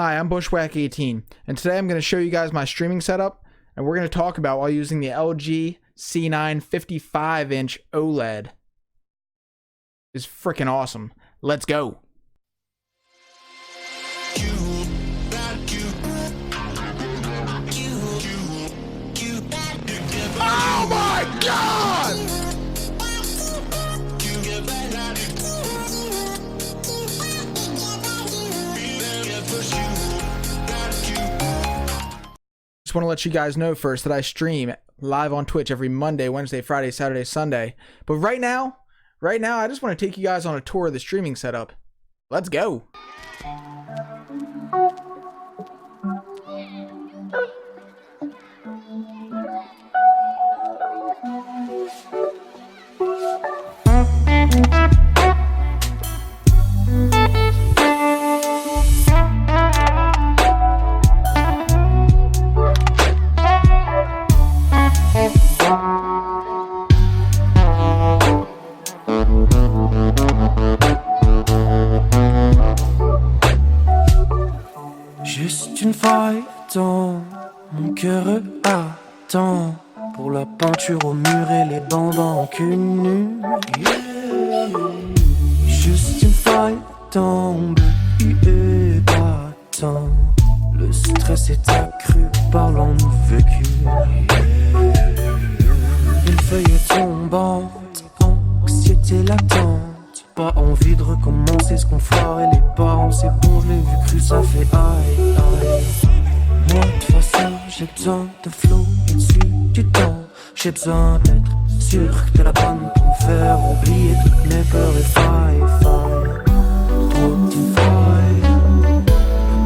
Hi, I'm Bushwhack18, and today I'm going to show you guys my streaming setup, and we're going to talk about while using the LG C9 55-inch OLED. It's freaking awesome. Let's go. Oh my God! Just want to let you guys know first that I stream live on Twitch every Monday, Wednesday, Friday, Saturday, Sunday. But right now, I just want to take you guys on a tour of the streaming setup. Let's go. Juste une faille dans mon cœur attend pour la peinture au mur et les bandes en cul nu. Juste une faille dans et battant. Le stress est accru par l'ennui vécu. Une feuille tombante, anxiété latente. Pas envie de recommencer ce qu'on foire et les parents, c'est bon, je l'ai vu cru, ça fait aïe, aïe. Moi, de toute façon, j'ai besoin de flow et dessus du temps. J'ai besoin d'être sûr que t'es la bonne pour me faire oublier toutes mes peurs et failles. Trop de failles,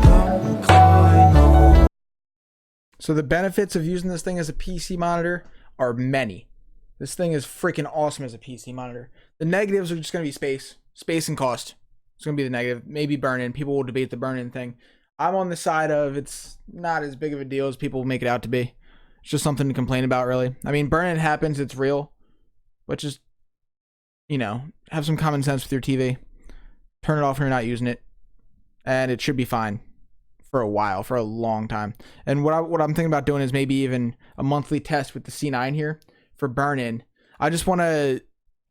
pas me cry, non. So the benefits of using this thing as a PC monitor are many. This thing is freaking awesome as a PC monitor. The negatives are just going to be space and cost. It's going to be the negative. Maybe burn-in. People will debate the burn-in thing. I'm on the side of it's not as big of a deal as people make it out to be. It's just something to complain about, really. I mean, burn-in happens. It's real. But just, you know, have some common sense with your TV. Turn it off when you're not using it. And it should be fine for a while, for a long time. And what I'm thinking about doing is maybe even a monthly test with the C9 here for burn-in. I just want to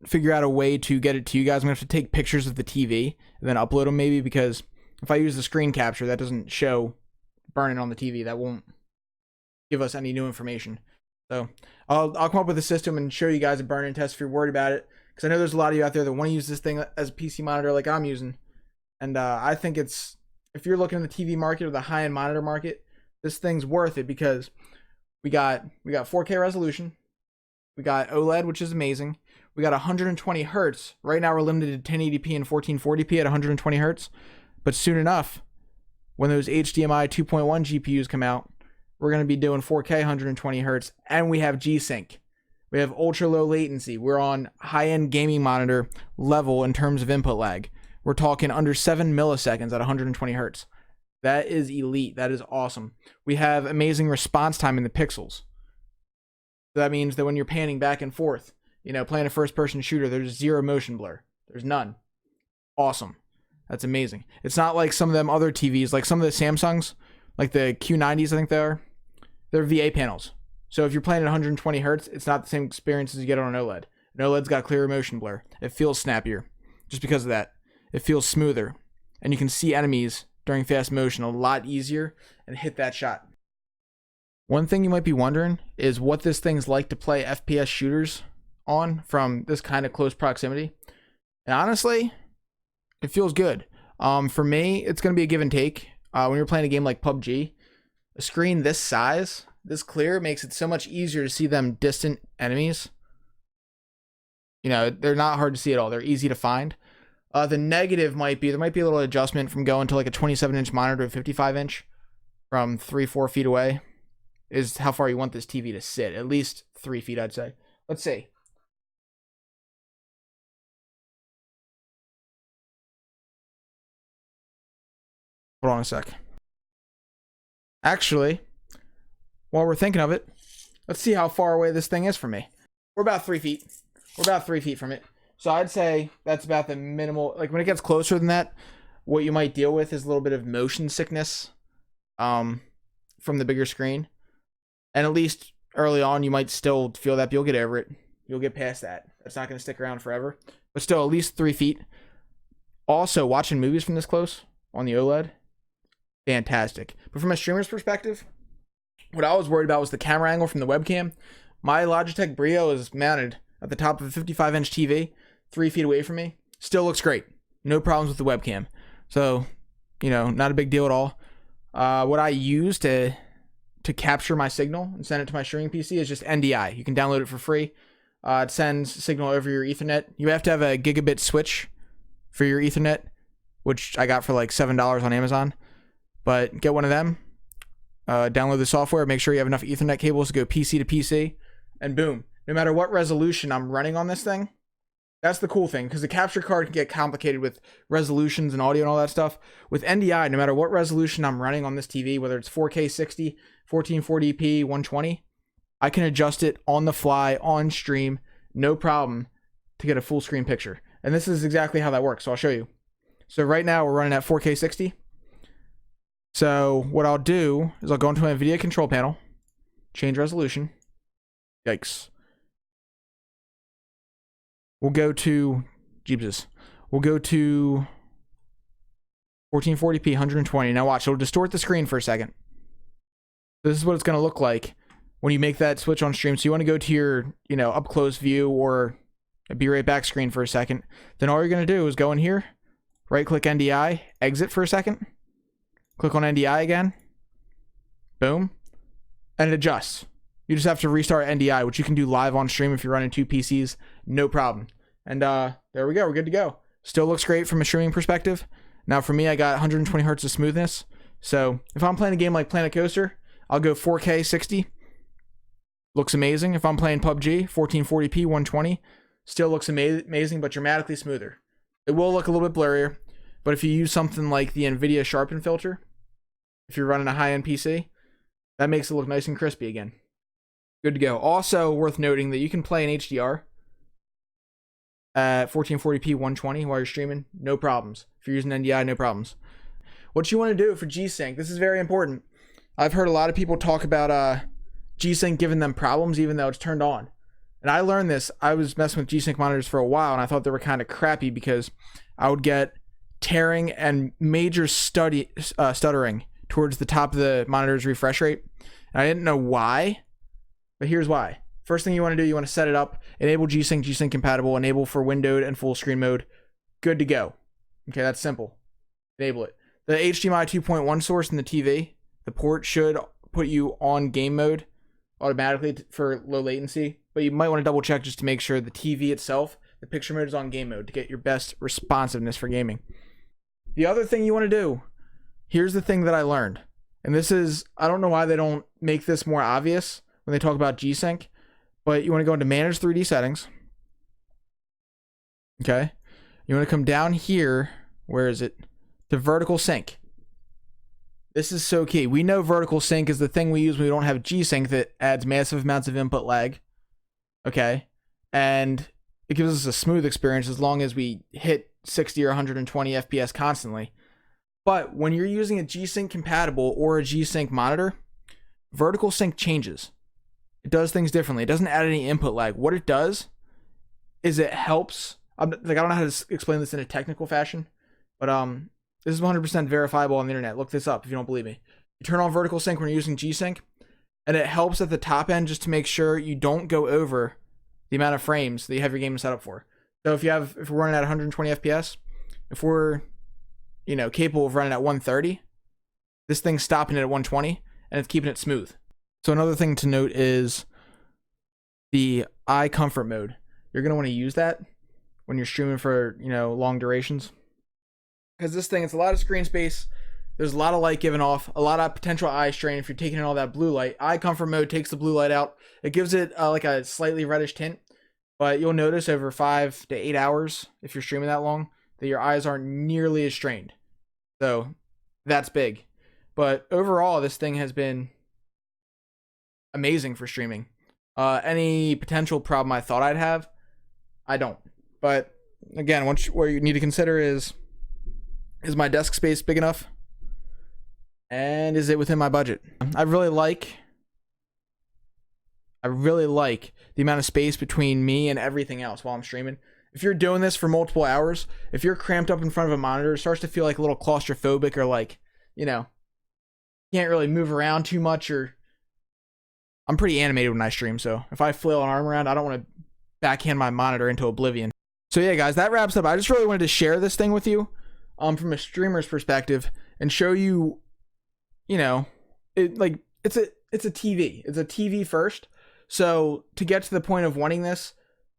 figure out a way to get it to you guys. I'm gonna have to take pictures of the TV and then upload them maybe, because if I use the screen capture, that doesn't show burn-in on the TV. That won't give us any new information. So I'll come up with a system and show you guys a burn-in test if you're worried about it, because I know there's a lot of you out there that want to use this thing as a PC monitor like I'm using. And I think it's, if you're looking at the TV market or the high-end monitor market, this thing's worth it, because we got 4K resolution. We got OLED, which is amazing. We got 120 hertz. Right now we're limited to 1080p and 1440p at 120 hertz. But soon enough, when those HDMI 2.1 GPUs come out, we're going to be doing 4K 120 hertz, and we have G-Sync. We have ultra low latency. We're on high-end gaming monitor level in terms of input lag. We're talking under 7 milliseconds at 120 hertz. That is elite. That is awesome. We have amazing response time in the pixels. So that means that when you're panning back and forth, you know, playing a first-person shooter, there's zero motion blur. There's none. Awesome. That's amazing. It's not like some of them other TVs, like some of the Samsungs, like the Q90s, I think they are. They're VA panels. So if you're playing at 120 hertz, it's not the same experience as you get on an OLED. An OLED's got clearer motion blur. It feels snappier just because of that. It feels smoother. And you can see enemies during fast motion a lot easier and hit that shot. One thing you might be wondering is what this thing's like to play FPS shooters on from this kind of close proximity. And honestly, it feels good. For me, it's going to be a give and take. When you're playing a game like PUBG, a screen this size, this clear, makes it so much easier to see them distant enemies. You know, they're not hard to see at all. They're easy to find. The negative might be, there might be a little adjustment from going to like a 27-inch monitor to a 55-inch from 3-4 feet away. Is how far you want this TV to sit. At least 3 feet, I'd say. Let's see. Hold on a sec. Actually, while we're thinking of it, let's see how far away this thing is from me. We're about 3 feet. We're about 3 feet from it. So I'd say that's about the minimal. Like when it gets closer than that, What you might deal with is a little bit of motion sickness from the bigger screen. And at least early on, you might still feel that, but you'll get over it. You'll get past that. It's not going to stick around forever. But still, at least 3 feet. Also, watching movies from this close on the OLED, fantastic. But from a streamer's perspective, what I was worried about was the camera angle from the webcam. My Logitech Brio is mounted at the top of a 55-inch TV, 3 feet away from me. Still looks great. No problems with the webcam. So, not a big deal at all. What I use to capture my signal and send it to my streaming PC is just NDI. You can download it for free. It sends signal over your Ethernet. You have to have a gigabit switch for your Ethernet, which I got for like $7 on Amazon. But get one of them. Download the software. Make sure you have enough Ethernet cables to go PC to PC. And boom. No matter what resolution I'm running on this thing, that's the cool thing. Because the capture card can get complicated with resolutions and audio and all that stuff. With NDI, no matter what resolution I'm running on this TV, whether it's 4K 60, 1440p, 120, I can adjust it on the fly, on stream, no problem, to get a full screen picture. And this is exactly how that works, so I'll show you. So right now we're running at 4K 60. So what I'll do is I'll go into my NVIDIA control panel, change resolution. Yikes. We'll go to, we'll go to 1440p, 120. Now watch, it'll distort the screen for a second. This is what it's going to look like when you make that switch on stream. So you want to go to your, up close view or a be right back screen for a second. Then all you're going to do is go in here, right click NDI, exit for a second, click on NDI again, boom, and it adjusts. You just have to restart NDI, which you can do live on stream if you're running 2 PCs, no problem. And there we go, we're good to go. Still looks great from a streaming perspective. Now for me, I got 120 hertz of smoothness. So if I'm playing a game like Planet Coaster, I'll go 4K 60. Looks amazing. If I'm playing PUBG, 1440p, 120. Still looks amazing, but dramatically smoother. It will look a little bit blurrier, but if you use something like the NVIDIA Sharpen filter, if you're running a high-end PC, that makes it look nice and crispy again. Good to go. Also worth noting that you can play in HDR at 1440p, 120 while you're streaming. No problems. If you're using NDI, no problems. What you want to do for G-Sync, this is very important. I've heard a lot of people talk about G-Sync giving them problems even though it's turned on. And I learned this. I was messing with G-Sync monitors for a while, and I thought they were kind of crappy because I would get tearing and major stuttering towards the top of the monitor's refresh rate. And I didn't know why, but here's why. First thing you want to do, you want to set it up, enable G-Sync, G-Sync compatible, enable for windowed and full screen mode. Good to go. Okay, that's simple. Enable it. The HDMI 2.1 source in the TV, the port should put you on game mode automatically for low latency, but you might want to double check just to make sure the TV itself, the picture mode, is on game mode to get your best responsiveness for gaming. The other thing you want to do, here's the thing that I learned, and this is, I don't know why they don't make this more obvious when they talk about G-Sync, but you want to go into Manage 3D Settings. Okay. You want to come down here, where is it? To Vertical Sync. This is so key. We know vertical sync is the thing we use when we don't have G-Sync that adds massive amounts of input lag. Okay. And it gives us a smooth experience as long as we hit 60 or 120 FPS constantly. But when you're using a G-Sync compatible or a G-Sync monitor, vertical sync changes. It does things differently. It doesn't add any input lag. What it does is it helps. I don't know how to explain this in a technical fashion, but this is 100% verifiable on the internet. Look this up if you don't believe me. You turn on vertical sync when you're using G-Sync, and it helps at the top end just to make sure you don't go over the amount of frames that you have your game set up for. So if we're running at 120 FPS, if we're capable of running at 130, this thing's stopping it at 120 and it's keeping it smooth. So another thing to note is the eye comfort mode. You're going to want to use that when you're streaming for, long durations. Because this thing, it's a lot of screen space. There's a lot of light given off, a lot of potential eye strain if you're taking in all that blue light. Eye comfort mode takes the blue light out. It gives it like a slightly reddish tint, but you'll notice over 5 to 8 hours, if you're streaming that long, that your eyes aren't nearly as strained. So that's big. But overall, this thing has been amazing for streaming. Any potential problem I thought I'd have, I don't. But again, what you need to consider is Is my desk space big enough? And is it within my budget? I really like the amount of space between me and everything else while I'm streaming. If you're doing this for multiple hours, if you're cramped up in front of a monitor, it starts to feel like a little claustrophobic, or like, you know, can't really move around too much. Or I'm pretty animated when I stream, so if I flail an arm around, I don't want to backhand my monitor into oblivion. So yeah, guys, that wraps up. I just really wanted to share this thing with you from a streamer's perspective and show you, you know, it's a TV. It's a TV first. So to get to the point of wanting this,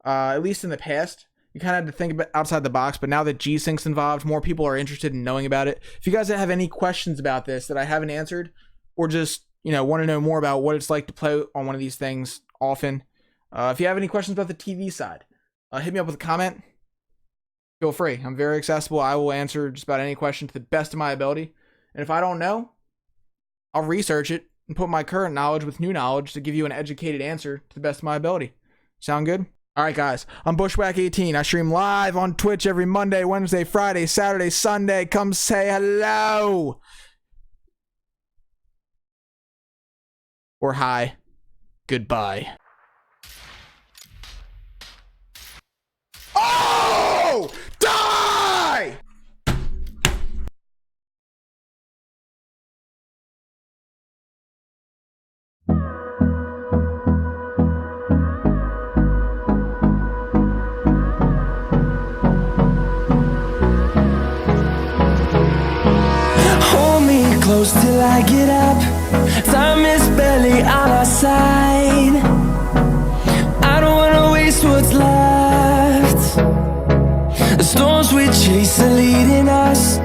at least in the past, you kind of had to think about outside the box. But now that G-Sync's involved, more people are interested in knowing about it. If you guys have any questions about this that I haven't answered, or just, you know, want to know more about what it's like to play on one of these things often, if you have any questions about the TV side, hit me up with a comment. Feel free. I'm very accessible. I will answer just about any question to the best of my ability. And if I don't know, I'll research it and put my current knowledge with new knowledge to give you an educated answer to the best of my ability. Sound good? All right, guys. I'm Bushwhack18. I stream live on Twitch every Monday, Wednesday, Friday, Saturday, Sunday. Come say hello. Or hi. Goodbye. Oh! Die! Hold me close till I get up. Time is barely on our side. I don't wanna waste what's left. The storms we chase are leading us.